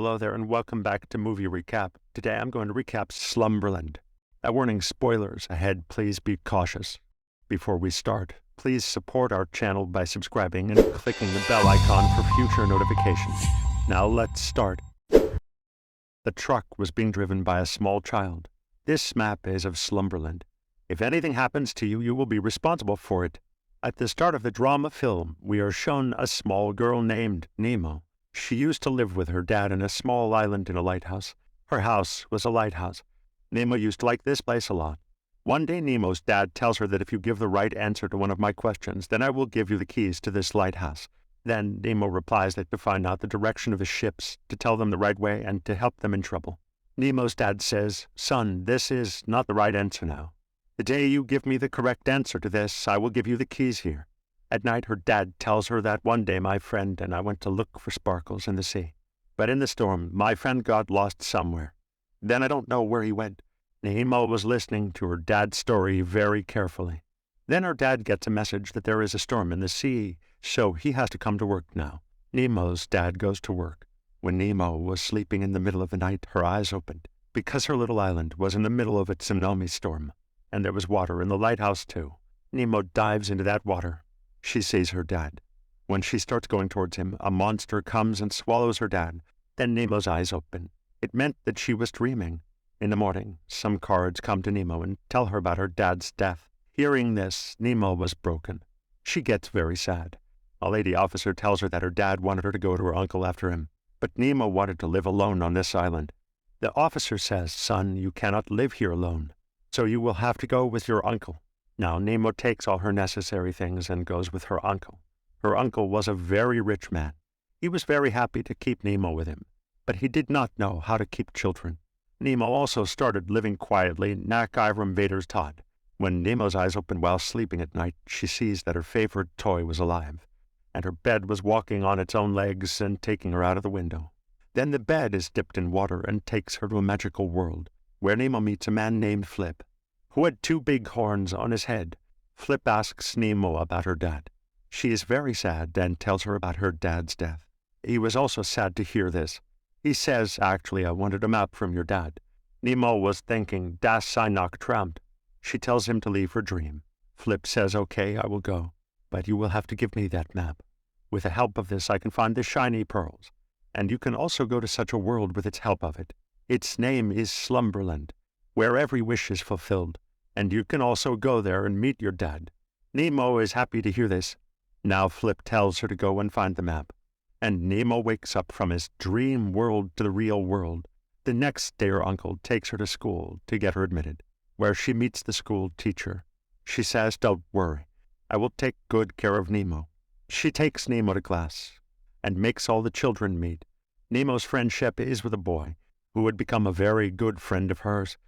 Hello there and welcome back to Movie Recap. Today I'm going to recap Slumberland. A warning, spoilers ahead, please be cautious. Before we start, please support our channel by subscribing and clicking the bell icon for future notifications. Now let's start. The truck was being driven by a small child. This map is of Slumberland. If anything happens to you, you will be responsible for it. At the start of the drama film, we are shown a small girl named Nemo. She used to live with her dad in a small island in a lighthouse. Her house was a lighthouse. Nemo used to like this place a lot. One day Nemo's dad tells her that if you give the right answer to one of my questions, then I will give you the keys to this lighthouse. Then Nemo replies that to find out the direction of the ships, to tell them the right way, and to help them in trouble. Nemo's dad says, "Son, this is not the right answer now. The day you give me the correct answer to this, I will give you the keys here." At night, her dad tells her that one day my friend and I went to look for sparkles in the sea. But in the storm, my friend got lost somewhere. Then I don't know where he went. Nemo was listening to her dad's story very carefully. Then her dad gets a message that there is a storm in the sea, so he has to come to work now. Nemo's dad goes to work. When Nemo was sleeping in the middle of the night, her eyes opened, because her little island was in the middle of a tsunami storm, and there was water in the lighthouse too. Nemo dives into that water. She sees her dad. When she starts going towards him, a monster comes and swallows her dad. Then Nemo's eyes open. It meant that she was dreaming. In the morning, some guards come to Nemo and tell her about her dad's death. Hearing this, Nemo was broken. She gets very sad. A lady officer tells her that her dad wanted her to go to her uncle after him, but Nemo wanted to live alone on this island. The officer says, "Son, you cannot live here alone, so you will have to go with your uncle." Now Nemo takes all her necessary things and goes with her uncle. Her uncle was a very rich man. He was very happy to keep Nemo with him, but he did not know how to keep children. Nemo also started living quietly, Knack Ivram Vader's Todd. When Nemo's eyes open while sleeping at night, she sees that her favorite toy was alive, and her bed was walking on its own legs and taking her out of the window. Then the bed is dipped in water and takes her to a magical world, where Nemo meets a man named Flip, who had 2 big horns on his head. Flip asks Nemo about her dad. She is very sad and tells her about her dad's death. He was also sad to hear this. He says, "Actually, I wanted a map from your dad." Nemo was thinking, "Das sei noch trampt." She tells him to leave her dream. Flip says, "Okay, I will go, but you will have to give me that map. With the help of this, I can find the shiny pearls, and you can also go to such a world with its help of it. Its name is Slumberland, where every wish is fulfilled, and you can also go there and meet your dad." Nemo is happy to hear this. Now Flip tells her to go and find the map, and Nemo wakes up from his dream world to the real world. The next day her uncle takes her to school to get her admitted, where she meets the school teacher. She says, "Don't worry, I will take good care of Nemo." She takes Nemo to class and makes all the children meet. Nemo's friendship is with a boy who would become a very good friend of hers.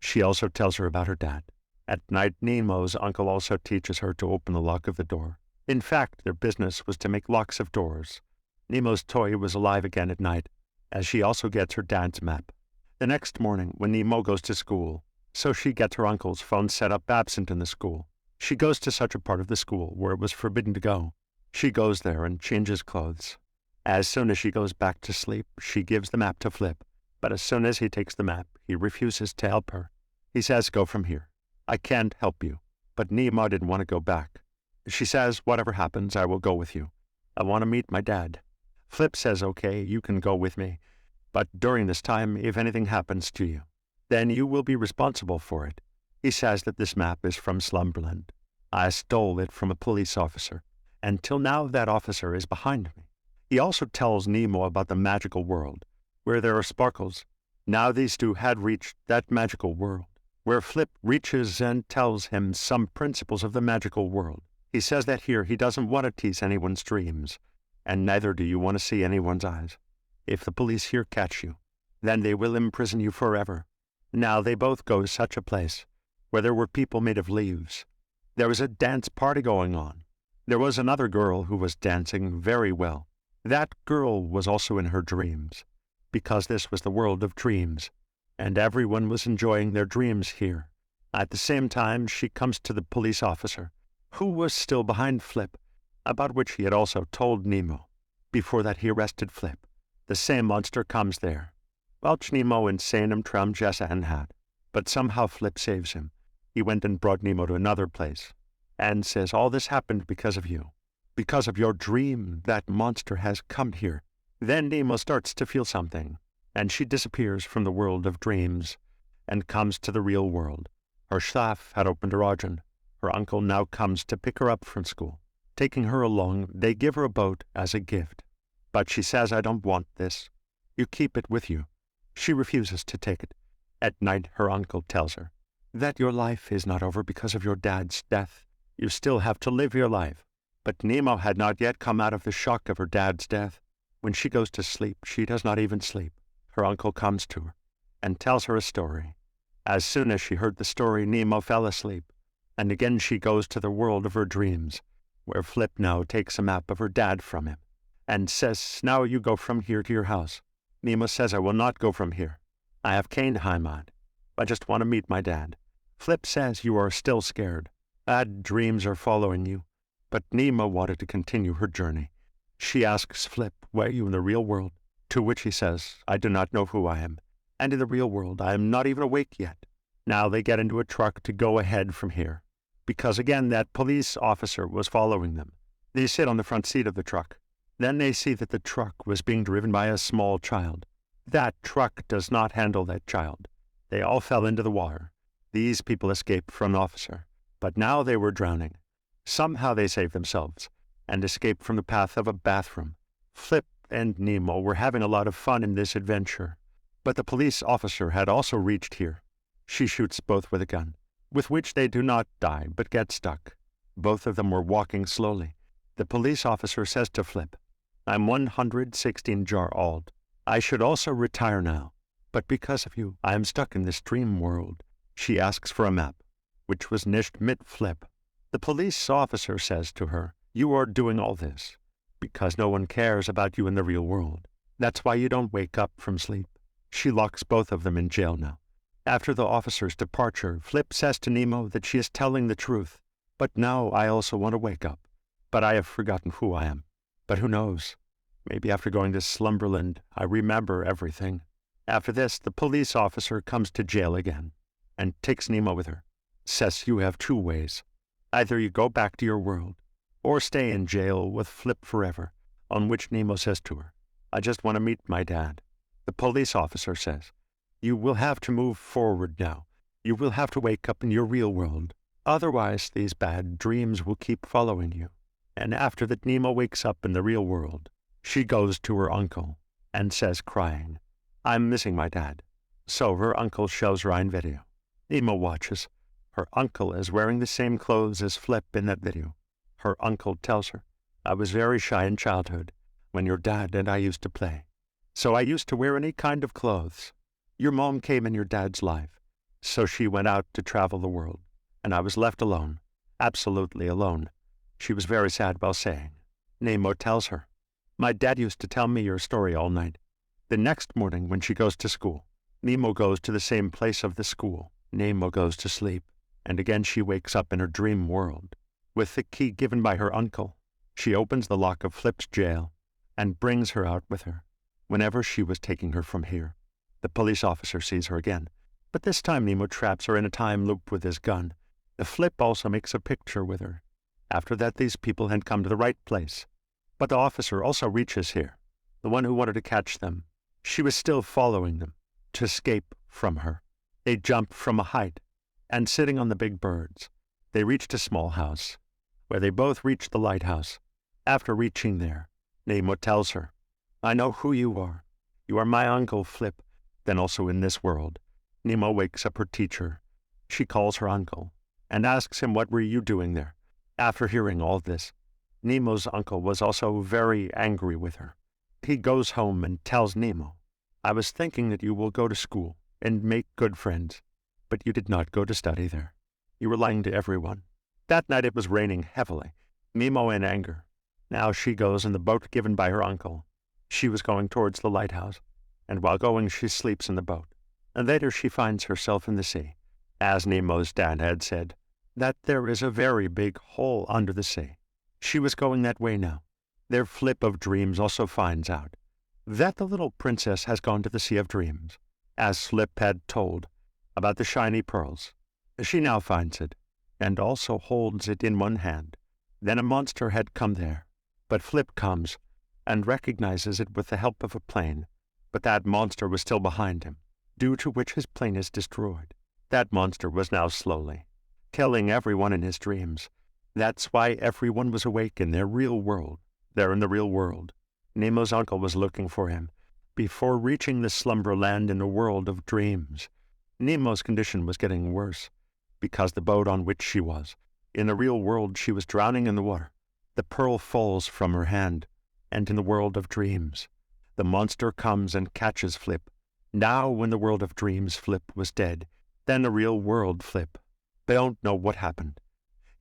She also tells her about her dad. At night, Nemo's uncle also teaches her to open the lock of the door. In fact, their business was to make locks of doors. Nemo's toy was alive again at night, as she also gets her dad's map. The next morning, when Nemo goes to school, so she gets her uncle's phone set up absent in the school. She goes to such a part of the school where it was forbidden to go. She goes there and changes clothes. As soon as she goes back to sleep, she gives the map to Flip, but as soon as he takes the map, he refuses to help her. He says, "Go from here. I can't help you." But Nemo didn't want to go back. She says, "Whatever happens, I will go with you. I want to meet my dad." Flip says, "Okay, you can go with me, but during this time, if anything happens to you, then you will be responsible for it." He says that this map is from Slumberland. "I stole it from a police officer, and till now that officer is behind me." He also tells Nemo about the magical world, where there are sparkles. Now these two had reached that magical world, where Flip reaches and tells him some principles of the magical world. He says that here he doesn't want to tease anyone's dreams, and neither do you want to see anyone's eyes. If the police here catch you, then they will imprison you forever. Now they both go to such a place, where there were people made of leaves. There was a dance party going on. There was another girl who was dancing very well. That girl was also in her dreams, because this was the world of dreams, and everyone was enjoying their dreams here. At the same time, she comes to the police officer, who was still behind Flip, about which he had also told Nemo. Before that, he arrested Flip, The same monster comes there. Welch Nemo in seinem Traum gesessen hat. But somehow Flip saves him. He went and brought Nemo to another place, and says all this happened because of you. Because of your dream, that monster has come here. Then Nemo starts to feel something, and she disappears from the world of dreams and comes to the real world. Her Schlaf had opened her Augen. Her uncle now comes to pick her up from school. Taking her along, they give her a boat as a gift. But she says, I don't want this. You keep it with you. She refuses to take it. At night, her uncle tells her that your life is not over because of your dad's death. You still have to live your life. But Nemo had not yet come out of the shock of her dad's death. When she goes to sleep, she does not even sleep. Her uncle comes to her and tells her a story. As soon as she heard the story, Nemo fell asleep. And again she goes to the world of her dreams, where Flip now takes a map of her dad from him and says, now you go from here to your house. Nemo says, I will not go from here. I have cane Heimat. I just want to meet my dad. Flip says, you are still scared. Bad dreams are following you. But Nemo wanted to continue her journey. She asks Flip, why are you in the real world? To which he says, I do not know who I am. And in the real world, I am not even awake yet. Now they get into a truck to go ahead from here, because again that police officer was following them. They sit on the front seat of the truck. Then they see that the truck was being driven by a small child. That truck does not handle that child. They all fell into the water. These people escaped from an officer, but now they were drowning. Somehow they saved themselves and escaped from the path of a bathroom. Flip and Nemo were having a lot of fun in this adventure, but the police officer had also reached here. She shoots both with a gun, with which they do not die but get stuck. Both of them were walking slowly. The police officer says to Flip, I'm 116 jar old. I should also retire now, but because of you, I am stuck in this dream world. She asks for a map, which was nicht mit Flip. The police officer says to her, you are doing all this because no one cares about you in the real world. That's why you don't wake up from sleep. She locks both of them in jail now. After the officer's departure, Flip says to Nemo that she is telling the truth. But now I also want to wake up. But I have forgotten who I am. But who knows? Maybe after going to Slumberland, I remember everything. After this, the police officer comes to jail again and takes Nemo with her. Says you have two ways. Either you go back to your world or stay in jail with Flip forever, on which Nemo says to her, I just want to meet my dad. The police officer says, you will have to move forward now. You will have to wake up in your real world. Otherwise, these bad dreams will keep following you. And after that, Nemo wakes up in the real world. She goes to her uncle and says, crying, I'm missing my dad. So her uncle shows her ein video. Nemo watches. Her uncle is wearing the same clothes as Flip in that video. Her uncle tells her, I was very shy in childhood when your dad and I used to play. So I used to wear any kind of clothes. Your mom came in your dad's life, so she went out to travel the world, and I was left alone, absolutely alone. She was very sad while saying. Nemo tells her, my dad used to tell me your story all night. The next morning when she goes to school, Nemo goes to the same place of the school. Nemo goes to sleep, and again she wakes up in her dream world. With the key given by her uncle, she opens the lock of Flip's jail and brings her out with her. Whenever she was taking her from here, the police officer sees her again, but this time Nemo traps her in a time loop with his gun. The Flip also makes a picture with her. After that, these people had come to the right place. But the officer also reaches here, the one who wanted to catch them. She was still following them to escape from her. They jump from a height, and sitting on the big birds, they reached a small house, where they both reached the lighthouse. After reaching there, Nemo tells her, I know who you are. You are my uncle, Flip. Then also in this world, Nemo wakes up her teacher. She calls her uncle and asks him, what were you doing there? After hearing all this, Nemo's uncle was also very angry with her. He goes home and tells Nemo, I was thinking that you will go to school and make good friends, but you did not go to study there. You were lying to everyone. That night it was raining heavily. Nemo in anger. Now she goes in the boat given by her uncle. She was going towards the lighthouse, and while going she sleeps in the boat. And later she finds herself in the sea. As Nemo's dad had said, that there is a very big hole under the sea. She was going that way now. Their Flip of dreams also finds out that the little princess has gone to the Sea of Dreams, as Flip had told, about the shiny pearls. She now finds it, and also holds it in one hand. Then a monster had come there, but Flip comes and recognizes it with the help of a plane, but that monster was still behind him, due to which his plane is destroyed. That monster was now slowly killing everyone in his dreams. That's why everyone was awake in their real world. There in the real world, Nemo's uncle was looking for him before reaching the Slumberland in the world of dreams. Nemo's condition was getting worse because the boat on which she was, in the real world, she was drowning in the water. The pearl falls from her hand, and in the world of dreams, the monster comes and catches Flip. Now, when the world of dreams, Flip was dead. Then the real world, Flip don't know what happened.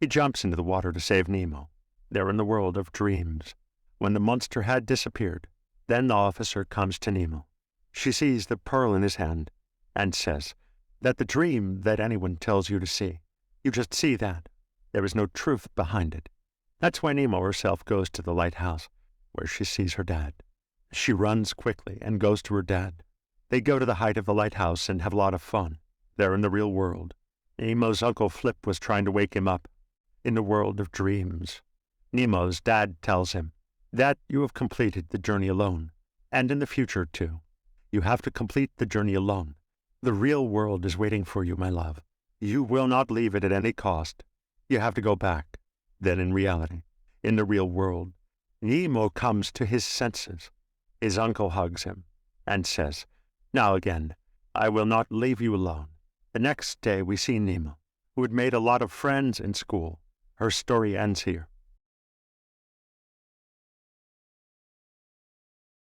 He jumps into the water to save Nemo. There in the world of dreams, when the monster had disappeared, then the officer comes to Nemo. She sees the pearl in his hand and says that the dream that anyone tells you to see, you just see that. There is no truth behind it. That's why Nemo herself goes to the lighthouse, where she sees her dad. She runs quickly and goes to her dad. They go to the height of the lighthouse and have a lot of fun. There in the real world, Nemo's uncle Flip was trying to wake him up. In the world of dreams, Nemo's dad tells him that you have completed the journey alone, and in the future, too. You have to complete the journey alone. The real world is waiting for you, my love. You will not leave it at any cost. You have to go back. Then in reality, in the real world, Nemo comes to his senses. His uncle hugs him and says, "Now again, I will not leave you alone." The next day we see Nemo, who had made a lot of friends in school. Her story ends here.